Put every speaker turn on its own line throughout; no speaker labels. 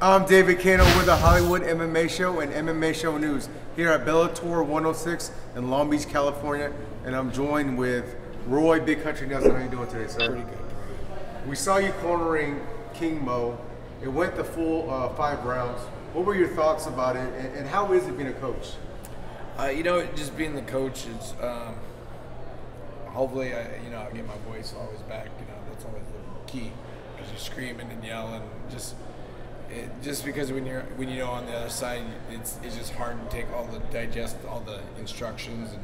I'm David Kano with the Hollywood MMA Show and MMA Show News here at Bellator 106 in Long Beach, California. And I'm joined with Roy Big Country Nelson. How are you doing today, sir?
Pretty good.
We saw you cornering King Mo. It went the full 5 rounds. What were your thoughts about it, and how is it being a coach?
Just being the coach, it's hopefully I get my voice always back. That's always the key, because you're screaming and yelling. Just because when you're on the other side, it's just hard to digest all the instructions and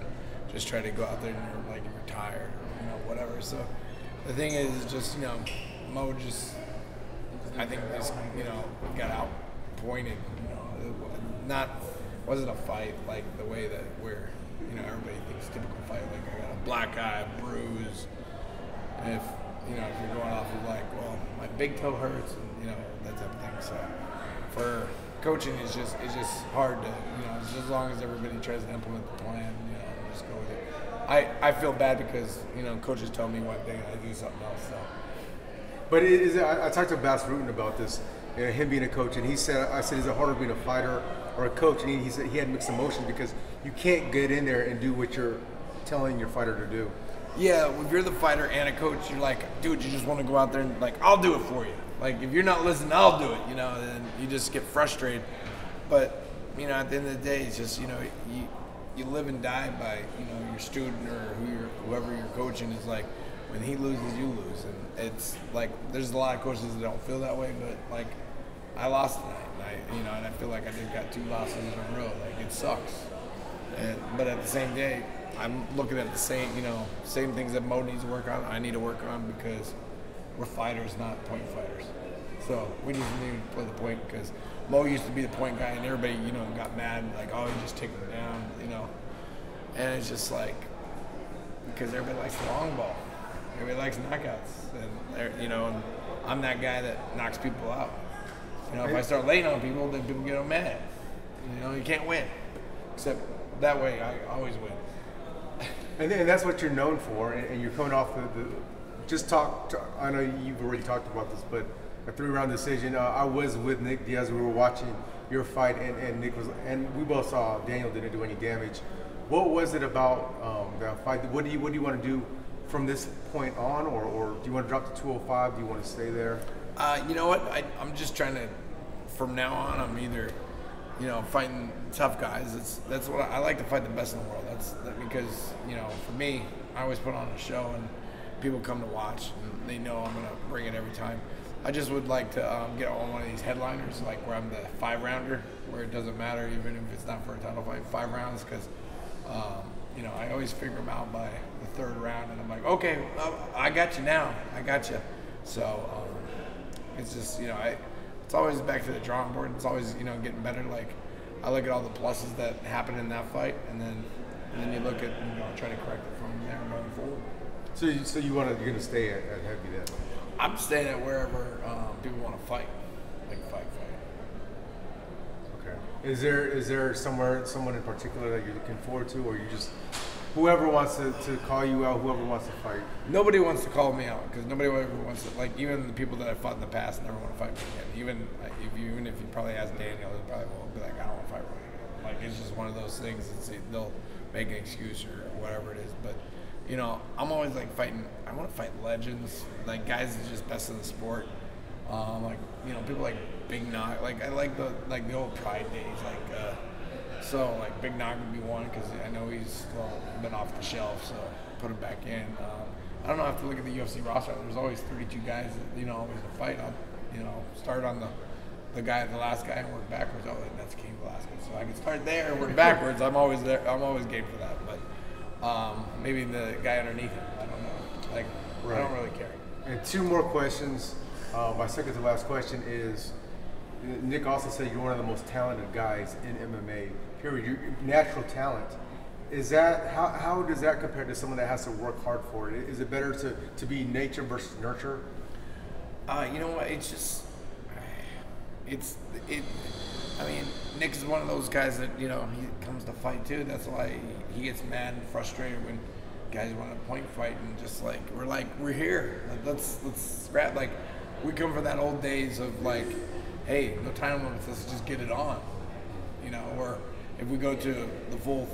just try to go out there and you're tired or whatever. So the thing is just Mo just I think just got outpointed. Wasn't a fight like the way that everybody thinks typical fight, like I got a black eye, a bruise. And if you're going off of my big toe hurts and that type of thing. So for coaching, it's just hard to just as long as everybody tries to implement the plan, just go with it. I feel bad because coaches tell me one thing and I do something else. So.
But I talked to Bass Rutten about this, him being a coach, and I said, is it harder being a fighter or a coach? And he said he had mixed emotions because you can't get in there and do what you're telling your fighter to do.
Yeah, if you're the fighter and a coach, you're like, dude, you just want to go out there and I'll do it for you. If you're not listening, I'll do it. And you just get frustrated. But at the end of the day, it's just you live and die by your student or whoever you're coaching. Is when he loses, you lose, and it's there's a lot of coaches that don't feel that way, but I lost tonight, and I feel like I just got 2 losses in a row. It sucks, but at the same day, I'm looking at the same things that Mo needs to work on. I need to work on because we're fighters, not point fighters. So we just need to play the point because Mo used to be the point guy, and everybody got mad oh, you just take him down, and it's just because everybody likes the long ball. Everybody likes knockouts, and I'm that guy that knocks people out. If I start laying on people, then people get mad. You can't win, except that way I always win.
And that's what you're known for, and you're coming off I know you've already talked about this, but a 3-round decision. I was with Nick Diaz. We were watching your fight, and Nick and we both saw Daniel didn't do any damage. What was it about that fight? What do you want to do from this point on, or do you want to drop to 205? Do you want to stay there?
You know what? I'm just trying to. From now on, I'm either, fighting tough guys. That's what I like to fight the best in the world. That's because for me, I always put on a show and people come to watch and they know I'm gonna bring it every time. I just would like to get on one of these headliners, where I'm the 5-rounder, where it doesn't matter even if it's not for a title fight, 5 rounds, because I always figure them out by the 3rd round, and I'm like, okay, I got you now. I got you. So it's just, it's always back to the drawing board. It's always, getting better. I look at all the pluses that happened in that fight, and then you look at, try to correct it from there moving forward.
So you're going to stay at heavy then?
I'm staying at wherever people want to fight, fight.
Okay. Is there someone in particular that you're looking forward to, or you just whoever wants to call you out, whoever wants to fight?
Nobody wants to call me out because nobody ever wants to. Even the people that I fought in the past never want to fight me again. Even if you probably ask Daniel, he probably won't be I don't want to fight Roy again. It's just one of those things. They'll make an excuse or whatever it is. But I'm always fighting. I want to fight legends, guys that are just best in the sport. People like Big Nog. I like the old Pride days. So Big Nog would be one because I know he's been off the shelf, so put him back in. I don't know. I have to look at the UFC roster. There's always 32 guys that always to fight. I'll start on the last guy and work backwards. Oh, that's King Velasquez. So I can start there and work backwards. I'm always there. I'm always game for that. But maybe the guy underneath him. I don't know.
Right.
I don't really care.
And 2 more questions. My second to last question is, Nick also said you're one of the most talented guys in MMA. Period. Your natural talent. Is that how does that compare to someone that has to work hard for it? Is it better to be nature versus nurture?
You know what? It's just I mean, Nick is one of those guys that he comes to fight too. That's why he gets mad and frustrated when guys want to point fight and just we're here. Let's scrap. We come from that old days of hey, no time limits, let's just get it on. You know, or if we go to the full,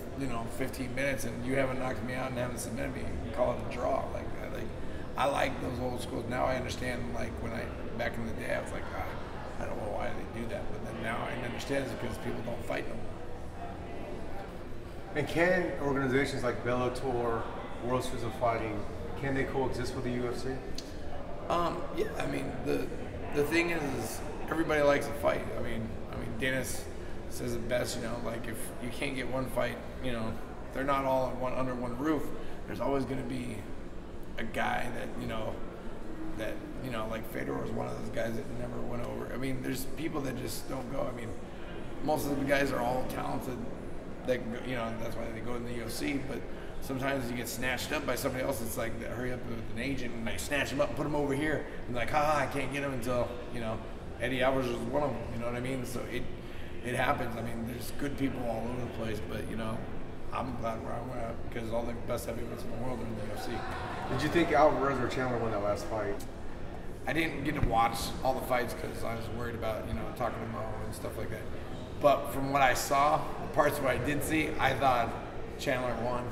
15 minutes and you haven't knocked me out and haven't submitted me, you can call it a draw. I like those old schools. Now I understand, like, back in the day, I was like, I don't know why they do that. But then now I understand it's because people don't fight no more.
And can organizations like Bellator, World Series of Fighting, can they coexist with the UFC?
Yeah, I mean, the thing is everybody likes to fight. I mean, Dennis says it best, like if you can't get one fight, they're not all under one roof. There's always going to be a guy that like Fedor was one of those guys that never went over. I mean, there's people that just don't go. I mean, most of the guys are all talented. That that's why they go in the UFC. But sometimes you get snatched up by somebody else. It's like, hurry up with an agent and they snatch him up and put him over here. And like, I can't get him until Eddie Alvarez was one of them. You know what I mean? So it happens. I mean, there's good people all over the place, but I'm glad where I'm at because all the best heavyweights in the world are in the UFC.
Did you think Alvarez or Chandler won that last fight?
I didn't get to watch all the fights because I was worried about talking to Mo and stuff like that. But from what I saw, the parts where I did see, I thought Chandler won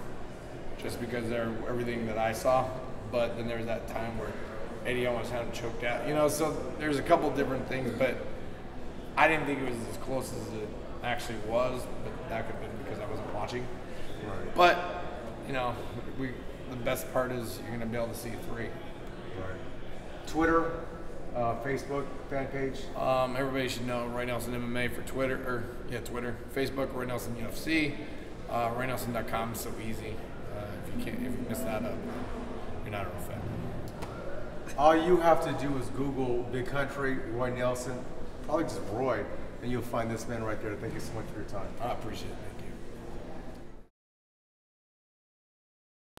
just because they're everything that I saw. But then there was that time where Eddie almost had him choked out. So there's a couple different things, but I didn't think it was as close as it actually was. But that could have been because I wasn't watching.
Right.
But the best part is you're going to be able to see three.
Right. Twitter, Facebook fan page.
Everybody should know Roy Nelson MMA for Twitter. Twitter. Facebook, Roy Nelson UFC. RoyNelson.com is so easy. If you miss that up, you're not a real fan.
All you have to do is Google Big Country, Roy Nelson, probably just Roy, and you'll find this man right there. Thank you so much for your time.
I appreciate it. Thank you.